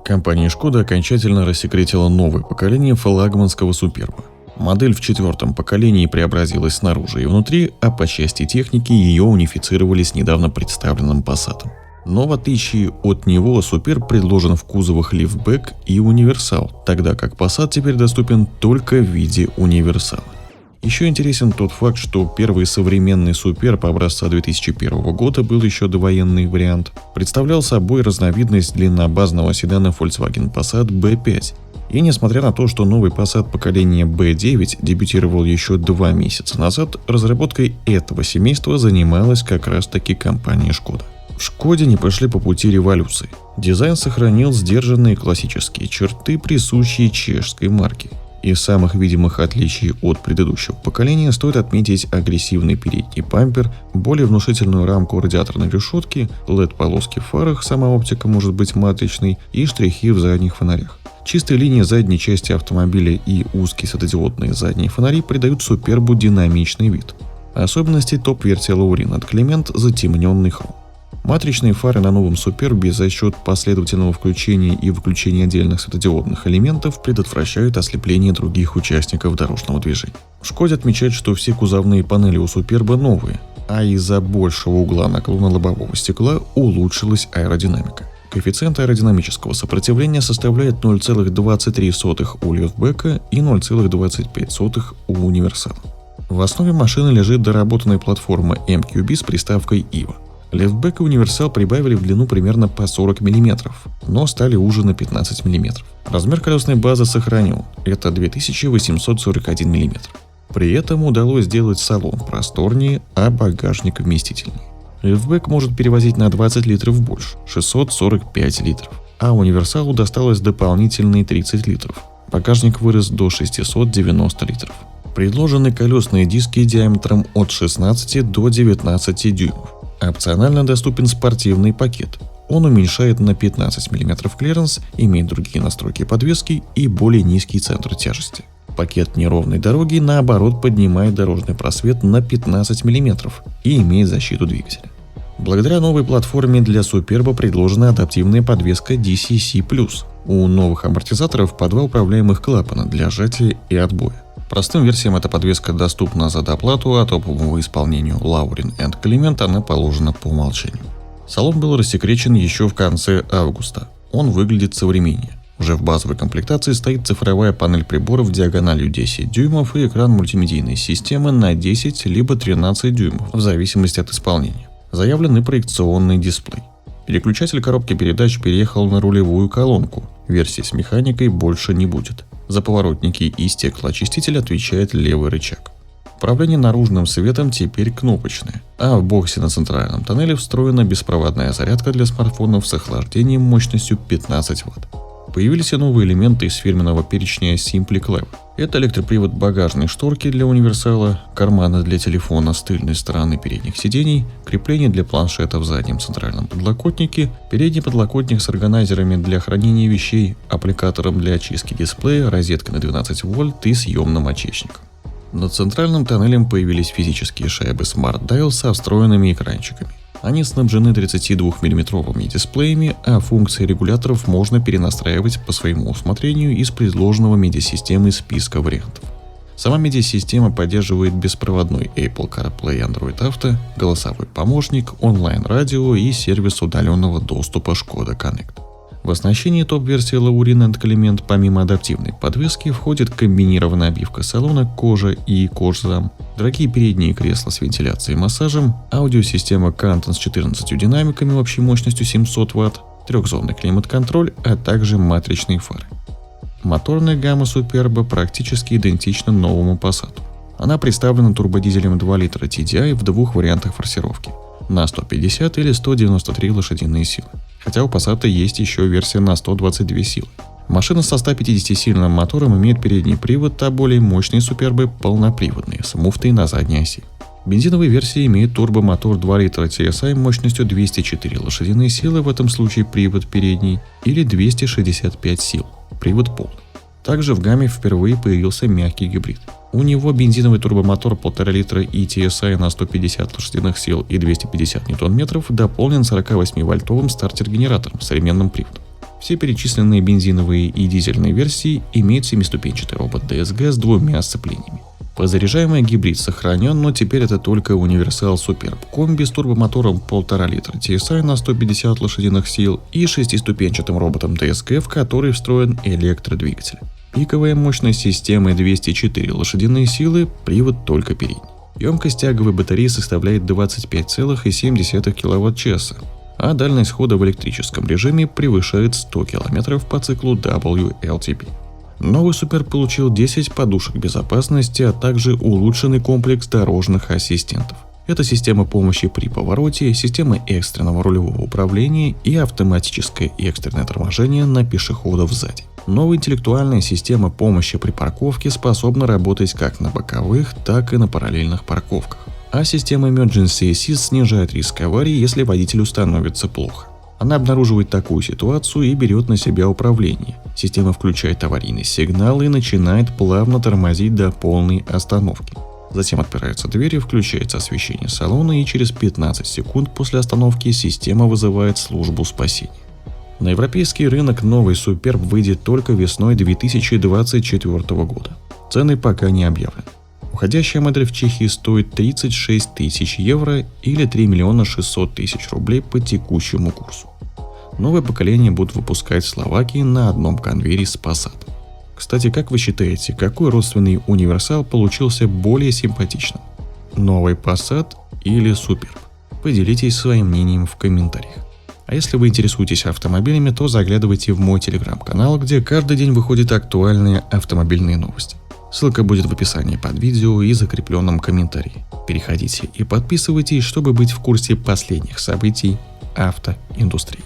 Компания Шкода окончательно рассекретила новое поколение флагманского суперба. Модель в 4-м поколении преобразилась снаружи и внутри, а по части техники ее унифицировали с недавно представленным Passat. Но в отличие от него Superb предложен в кузовах лифтбэк и универсал, тогда как Passat теперь доступен только в виде универсала. Еще интересен тот факт, что первый современный Superb образца 2001 года был еще довоенный вариант. Представлял собой разновидность длиннобазного седана Volkswagen Passat B5. И несмотря на то, что новый Passat поколения B9 дебютировал еще 2 месяца назад, разработкой этого семейства занималась как раз таки компания Шкода. В Шкоде не пошли по пути революции. Дизайн сохранил сдержанные классические черты, присущие чешской марке. Из самых видимых отличий от предыдущего поколения стоит отметить агрессивный передний бампер, более внушительную рамку радиаторной решетки, LED-полоски в фарах, сама оптика может быть матричной, и штрихи в задних фонарях. Чистые линии задней части автомобиля и узкие светодиодные задние фонари придают Супербу динамичный вид. Особенности топ-версии Lauryn & Clement — затемненный хром. Матричные фары на новом Супербе за счет последовательного включения и выключения отдельных светодиодных элементов предотвращают ослепление других участников дорожного движения. В Шкоде отмечают, что все кузовные панели у Суперба новые, а из-за большего угла наклона лобового стекла улучшилась аэродинамика. Коэффициент аэродинамического сопротивления составляет 0,23 у лифтбэка и 0,25 у универсала. В основе машины лежит доработанная платформа MQB с приставкой EVA. Лифтбэк и универсал прибавили в длину примерно по 40 мм, но стали уже на 15 мм. Размер колесной базы сохранен, это 2841 мм. При этом удалось сделать салон просторнее, а багажник вместительнее. Лифтбэк может перевозить на 20 литров больше, 645 литров, а универсалу досталось дополнительные 30 литров. Багажник вырос до 690 литров. Предложены колесные диски диаметром от 16 до 19 дюймов. Опционально доступен спортивный пакет. Он уменьшает на 15 мм клиренс, имеет другие настройки подвески и более низкий центр тяжести. Пакет неровной дороги, наоборот, поднимает дорожный просвет на 15 мм и имеет защиту двигателя. Благодаря новой платформе для Суперба предложена адаптивная подвеска DCC+. У новых амортизаторов по 2 управляемых клапана для сжатия и отбоя. Простым версиям эта подвеска доступна за доплату, а топовому исполнению Lauryn & Clement она положена по умолчанию. Салон был рассекречен еще в конце августа. Он выглядит современнее. Уже в базовой комплектации стоит цифровая панель приборов диагональю 10 дюймов и экран мультимедийной системы на 10 либо 13 дюймов, в зависимости от исполнения. Заявлен и проекционный дисплей. Переключатель коробки передач переехал на рулевую колонку. Версии с механикой больше не будет. За поворотники и стеклоочиститель отвечает левый рычаг. Управление наружным светом теперь кнопочное, а в боксе на центральном тоннеле встроена беспроводная зарядка для смартфонов с охлаждением мощностью 15 Вт. Появились и новые элементы из фирменного перечня Simply Clever. Это электропривод багажной шторки для универсала, карманы для телефона с тыльной стороны передних сидений, крепление для планшета в заднем центральном подлокотнике, передний подлокотник с органайзерами для хранения вещей, аппликатором для очистки дисплея, розеткой на 12 вольт и съемным очечником. Над центральным тоннелем появились физические шайбы Smart Dial со встроенными экранчиками. Они снабжены 32-мм дисплеями, а функции регуляторов можно перенастраивать по своему усмотрению из предложенного медиасистемы списка вариантов. Сама медиасистема поддерживает беспроводной Apple CarPlay, Android Auto, голосовой помощник, онлайн-радио и сервис удаленного доступа Skoda Connect. В оснащении топ-версии Lauryn & Clement помимо адаптивной подвески входит комбинированная обивка салона, кожа и кожзам, дорогие передние кресла с вентиляцией и массажем, аудиосистема Canton с 14 динамиками общей мощностью 700 Вт, трехзонный климат-контроль, а также матричные фары. Моторная гамма Суперба практически идентична новому Passat. Она представлена турбодизелем 2 литра TDI в 2 вариантах форсировки на 150 или 193 лошадиные силы. Хотя у Passat есть еще версия на 122 силы. Машина со 150-сильным мотором имеет передний привод, а более мощные Супербы полноприводные, с муфтой на задней оси. Бензиновая версия имеет турбомотор 2 литра TSI мощностью 204 лошадиные силы, в этом случае привод передний, или 265 сил, привод полный. Также в гамме впервые появился мягкий гибрид. У него бензиновый турбомотор 1,5 литра и TSI на 150 лошадиных сил и 250 Нм дополнен 48-вольтовым стартер-генератором с современным приводом. Все перечисленные бензиновые и дизельные версии имеют семиступенчатый робот DSG с двумя сцеплениями. Подзаряжаемый гибрид сохранен, но теперь это только универсал Superb комби с турбомотором 1,5 литра TSI на 150 лошадиных сил и шестиступенчатым роботом DSG, в который встроен электродвигатель. Пиковая мощность системы 204 лошадиные силы, привод только передний. Емкость тяговой батареи составляет 25,7 кВт-часа, а дальность хода в электрическом режиме превышает 100 км по циклу WLTP. Новый Superb получил 10 подушек безопасности, а также улучшенный комплекс дорожных ассистентов. Это система помощи при повороте, система экстренного рулевого управления и автоматическое экстренное торможение на пешеходов сзади. Новая интеллектуальная система помощи при парковке способна работать как на боковых, так и на параллельных парковках. А система Emergency Assist снижает риск аварии, если водителю становится плохо. Она обнаруживает такую ситуацию и берет на себя управление. Система включает аварийный сигнал и начинает плавно тормозить до полной остановки. Затем отпираются двери, включается освещение салона, и через 15 секунд после остановки система вызывает службу спасения. На европейский рынок новый Superb выйдет только весной 2024 года. Цены пока не объявлены. Уходящая модель в Чехии стоит 36 тысяч евро или 3 миллиона 600 тысяч рублей по текущему курсу. Новое поколение будут выпускать в Словакии на одном конвейере с Passat. Кстати, как вы считаете, какой родственный универсал получился более симпатичным? Новый Passat или Superb? Поделитесь своим мнением в комментариях. А если вы интересуетесь автомобилями, то заглядывайте в мой телеграм-канал, где каждый день выходят актуальные автомобильные новости. Ссылка будет в описании под видео и закрепленном комментарии. Переходите и подписывайтесь, чтобы быть в курсе последних событий автоиндустрии.